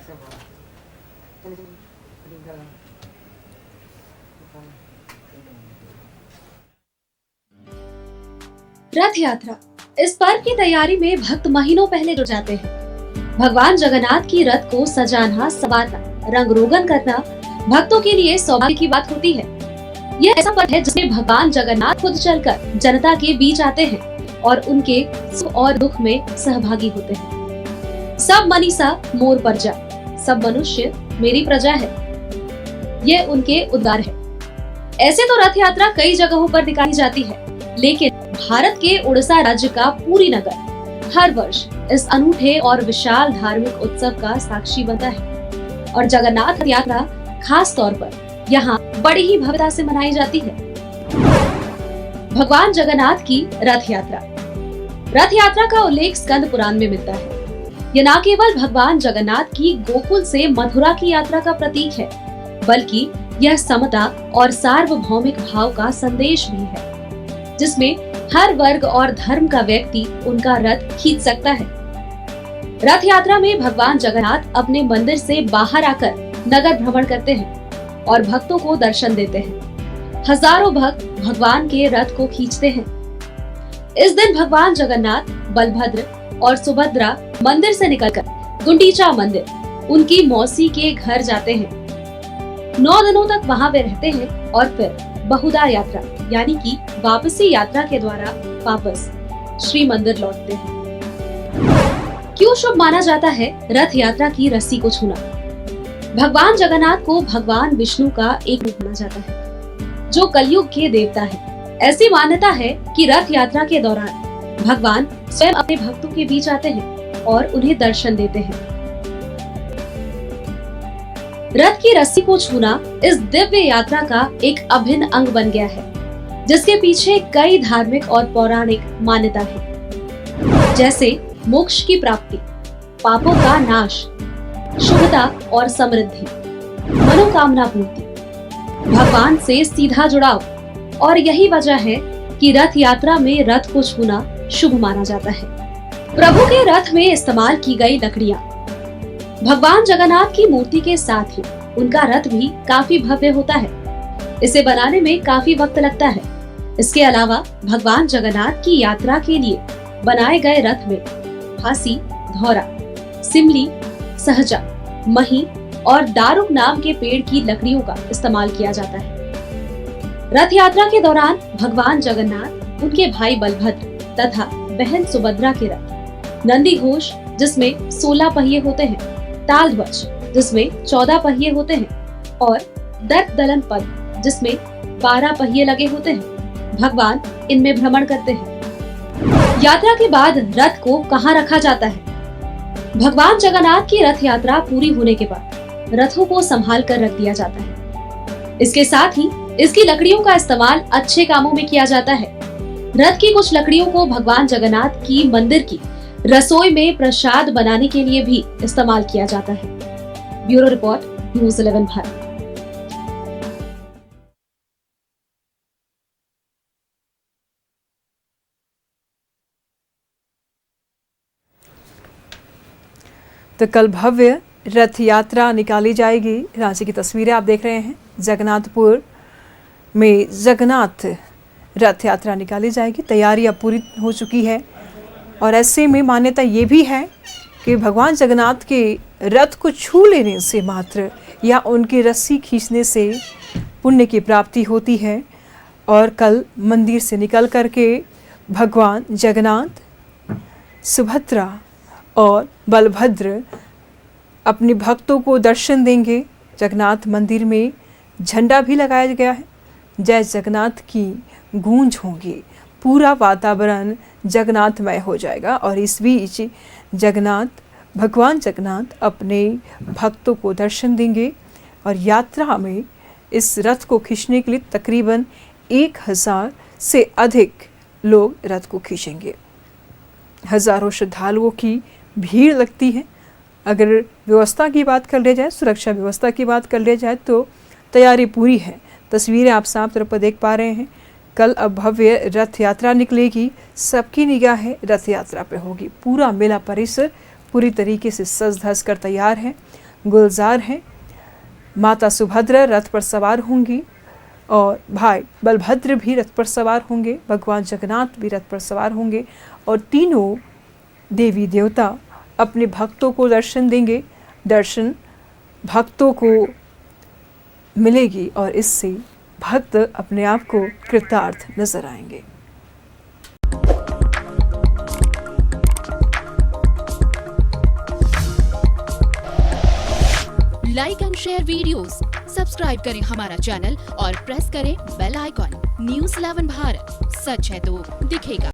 रथ यात्रा, इस पर्व की तैयारी में भक्त महीनों पहले जुट जाते हैं। भगवान जगन्नाथ की रथ को सजाना, संवारना, रंग रोगन करना भक्तों के लिए सौभाग्य की बात होती है। यह ऐसा पर्व है जिसमें भगवान जगन्नाथ खुद चलकर जनता के बीच आते हैं और उनके सुख और दुख में सहभागी होते हैं। सब मनीषा मोर प्रजा, सब मनुष्य मेरी प्रजा है, ये उनके उद्गार है। ऐसे तो रथ यात्रा कई जगहों पर निकाली जाती है, लेकिन भारत के उड़ीसा राज्य का पुरी नगर हर वर्ष इस अनूठे और विशाल धार्मिक उत्सव का साक्षी बनता है और जगन्नाथ यात्रा खास तौर पर यहाँ बड़ी ही भव्यता से मनाई जाती है। भगवान जगन्नाथ की रथ यात्रा। रथ यात्रा का उल्लेख स्कंद पुराण में मिलता है। यह न केवल भगवान जगन्नाथ की गोकुल से मथुरा की यात्रा का प्रतीक है, बल्कि यह समता और सार्वभौमिक भाव का संदेश भी है, जिसमें हर वर्ग और धर्म का व्यक्ति उनका रथ खींच सकता है। रथ यात्रा में भगवान जगन्नाथ अपने मंदिर से बाहर आकर नगर भ्रमण करते हैं और भक्तों को दर्शन देते हैं। हजारों भक्त भगवान के रथ को खींचते हैं। इस दिन भगवान जगन्नाथ, बलभद्र और सुभद्रा मंदिर से निकलकर गुंडीचा मंदिर, उनकी मौसी के घर जाते हैं। 9 दिनों तक वहां वे रहते हैं और फिर बहुधा यात्रा यानी कि वापसी यात्रा के द्वारा वापस श्री मंदिर लौटते हैं। क्यों शुभ माना जाता है रथ यात्रा की रस्सी को छूना? भगवान जगन्नाथ को भगवान विष्णु का एक रूप माना जाता है, जो कलयुग के देवता है। ऐसी मान्यता है कि रथ यात्रा के दौरान भगवान स्वयं अपने भक्तों के बीच आते हैं और उन्हें दर्शन देते हैं। रथ की रस्सी को छूना इस दिव्य यात्रा का एक अभिन्न अंग बन गया है, जिसके पीछे कई धार्मिक और पौराणिक मान्यता है, जैसे मोक्ष की प्राप्ति, पापों का नाश, शुभता और समृद्धि, मनोकामना पूर्ति, भगवान से सीधा जुड़ाव। और यही वजह है कि रथ यात्रा में रथ को छूना शुभ माना जाता है। प्रभु के रथ में इस्तेमाल की गई लकड़ियां। भगवान जगन्नाथ की मूर्ति के साथ ही उनका रथ भी काफी भव्य होता है। इसे बनाने में काफी वक्त लगता है। इसके अलावा भगवान जगन्नाथ की यात्रा के लिए बनाए गए रथ में फांसी, धौरा, सिमली, सहजा, मही और दारुक नाम के पेड़ की लकड़ियों का इस्तेमाल किया जाता है। रथ यात्रा के दौरान भगवान जगन्नाथ, उनके भाई बलभद्र तथा बहन सुभद्रा के रथ, नंदी घोष जिसमें 16 पहिए होते हैं, ताल ध्वज जिसमें 14 पहिए होते हैं और दर्प दलन पद जिसमें 12 पहिए लगे होते हैं, भगवान इनमें भ्रमण करते हैं। यात्रा के बाद रथ को कहाँ रखा जाता है? भगवान जगन्नाथ की रथ यात्रा पूरी होने के बाद रथों को संभाल कर रख दिया जाता है। इसके साथ ही इसकी लकड़ियों का इस्तेमाल अच्छे कामों में किया जाता है। रथ की कुछ लकड़ियों को भगवान जगन्नाथ की मंदिर की रसोई में प्रसाद बनाने के लिए भी इस्तेमाल किया जाता है। Bureau report, news 11 Bharat. तो कल भव्य रथ यात्रा निकाली जाएगी। रांची की तस्वीरें आप देख रहे हैं। जगन्नाथपुर में जगन्नाथ रथ यात्रा निकाली जाएगी। तैयारियां पूरी हो चुकी है और ऐसे में मान्यता ये भी है कि भगवान जगन्नाथ के रथ को छू लेने से मात्र या उनकी रस्सी खींचने से पुण्य की प्राप्ति होती है। और कल मंदिर से निकल करके भगवान जगन्नाथ, सुभद्रा और बलभद्र अपने भक्तों को दर्शन देंगे। जगन्नाथ मंदिर में झंडा भी लगाया गया है। जय जगन्नाथ की गूंज होगी। पूरा वातावरण जगन्नाथमय हो जाएगा और इस बीच भगवान जगन्नाथ अपने भक्तों को दर्शन देंगे और यात्रा में इस रथ को खींचने के लिए तकरीबन 1000 से अधिक लोग रथ को खींचेंगे। हजारों श्रद्धालुओं की भीड़ लगती है। अगर व्यवस्था की बात कर लिया जाए, सुरक्षा व्यवस्था की बात कर लिया जाए तो तैयारी पूरी है। तस्वीरें आप साफ तौर पर देख पा रहे हैं। कल अब भव्य रथ यात्रा निकलेगी। सबकी निगाहें रथ यात्रा पे होगी। पूरा मेला परिसर पूरी तरीके से सज धज कर तैयार है। गुलजार हैं। माता सुभद्रा रथ पर सवार होंगी और भाई बलभद्र भी रथ पर सवार होंगे, भगवान जगन्नाथ भी रथ पर सवार होंगे और तीनों देवी देवता अपने भक्तों को दर्शन देंगे। दर्शन भक्तों को मिलेगी और इससे भक्त अपने आप को कृतार्थ नजर आएंगे। Like and share videos, subscribe करें हमारा चैनल और प्रेस करें बेल आइकॉन। न्यूज़ 11 भारत, सच है तो दिखेगा।